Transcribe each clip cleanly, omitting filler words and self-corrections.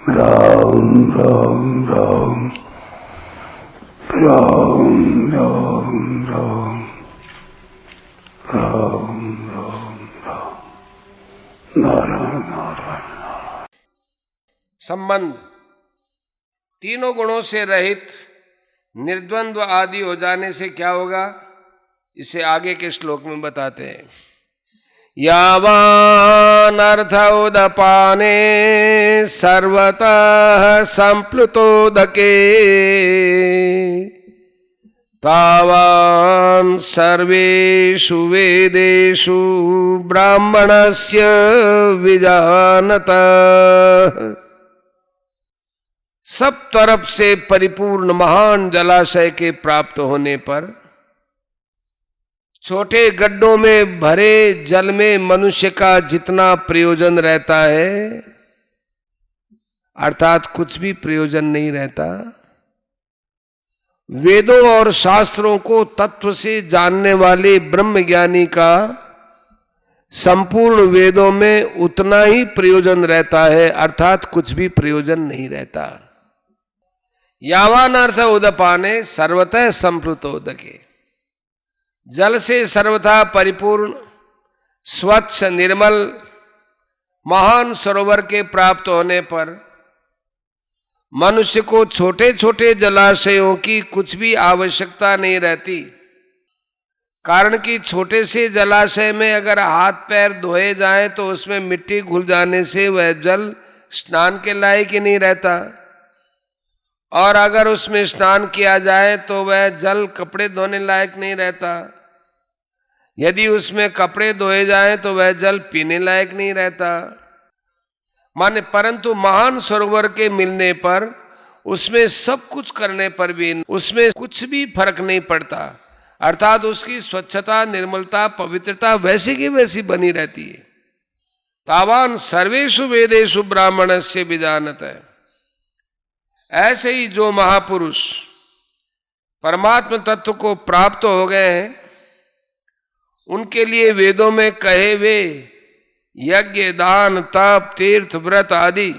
राम राम राम राम राम राम राम राम राम नारायण नारायण। संबंध तीनों गुणों से रहित निर्द्वंद्व आदि हो जाने से क्या होगा, इसे आगे के श्लोक में बताते हैं। यावान अर्थ उदपाने सर्वतः संप्लुतोदके तावान सर्वेषु वेदेषु ब्राह्मणस्य विजानतः। सब तरफ से परिपूर्ण महान जलाशय के प्राप्त होने पर छोटे गड्ढों में भरे जल में मनुष्य का जितना प्रयोजन रहता है, अर्थात कुछ भी प्रयोजन नहीं रहता। वेदों और शास्त्रों को तत्व से जानने वाले ब्रह्मज्ञानी का संपूर्ण वेदों में उतना ही प्रयोजन रहता है, अर्थात कुछ भी प्रयोजन नहीं रहता। यावान अर्थ उदपाने सर्वतः संप्लुतोदके, जल से सर्वथा परिपूर्ण स्वच्छ निर्मल महान सरोवर के प्राप्त होने पर मनुष्य को छोटे छोटे जलाशयों की कुछ भी आवश्यकता नहीं रहती। कारण कि छोटे से जलाशय में अगर हाथ पैर धोए जाएं तो उसमें मिट्टी घुल जाने से वह जल स्नान के लायक ही नहीं रहता, और अगर उसमें स्नान किया जाए तो वह जल कपड़े धोने लायक नहीं रहता। यदि उसमें कपड़े धोए जाएं तो वह जल पीने लायक नहीं रहता। माने परंतु महान सरोवर के मिलने पर उसमें सब कुछ करने पर भी उसमें कुछ भी फर्क नहीं पड़ता, अर्थात उसकी स्वच्छता निर्मलता पवित्रता वैसी की वैसी बनी रहती है। तावान सर्वेषु वेदेषु ब्राह्मणस्य विजानतः। ऐसे ही जो महापुरुष परमात्म तत्व को प्राप्त हो गए हैं, उनके लिए वेदों में कहे वे यज्ञ दान तप तीर्थ व्रत आदि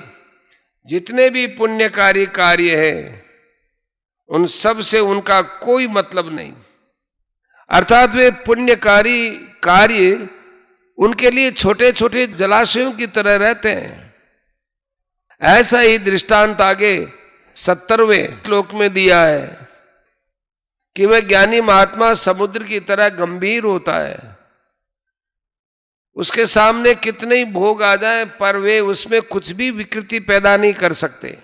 जितने भी पुण्यकारी कार्य हैं, उन सब से उनका कोई मतलब नहीं। अर्थात वे पुण्यकारी कार्य उनके लिए छोटे छोटे जलाशयों की तरह रहते हैं। ऐसा ही दृष्टांत आगे 70वें श्लोक में दिया है कि वह ज्ञानी महात्मा समुद्र की तरह गंभीर होता है। उसके सामने कितने ही भोग आ जाएं पर वे उसमें कुछ भी विकृति पैदा नहीं कर सकते।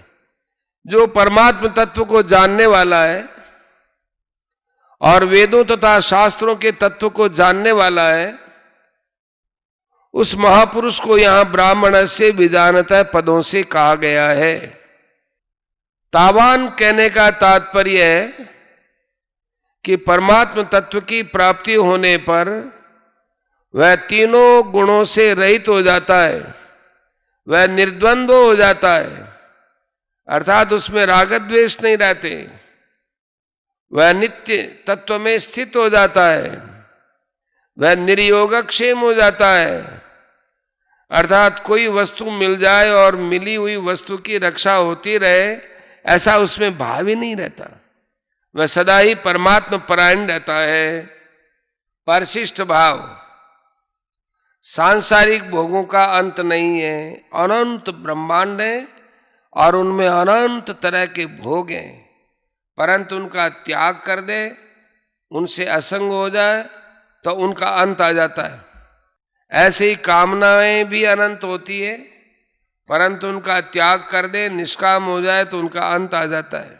जो परमात्म तत्व को जानने वाला है और वेदों तथा शास्त्रों के तत्व को जानने वाला है, उस महापुरुष को यहां ब्राह्मण से विजानतः पदों से कहा गया है। तावान कहने का तात्पर्य है कि परमात्म तत्व की प्राप्ति होने पर वह तीनों गुणों से रहित हो जाता है, वह निर्द्वंद्व हो जाता है, अर्थात उसमें राग द्वेष नहीं रहते, वह नित्य तत्व में स्थित हो जाता है, वह निर्योगक्षेम हो जाता है, अर्थात कोई वस्तु मिल जाए और मिली हुई वस्तु की रक्षा होती रहे ऐसा उसमें भाव ही नहीं रहता। वह सदा ही परमात्म परायण रहता है। परशिष्ट भाव, सांसारिक भोगों का अंत नहीं है, अनंत ब्रह्मांड है और उनमें अनंत तरह के भोग हैं, परंतु उनका त्याग कर दे, उनसे असंग हो जाए तो उनका अंत आ जाता है। ऐसे ही कामनाएं भी अनंत होती है, परंतु उनका त्याग कर दे, निष्काम हो जाए तो उनका अंत आ जाता है।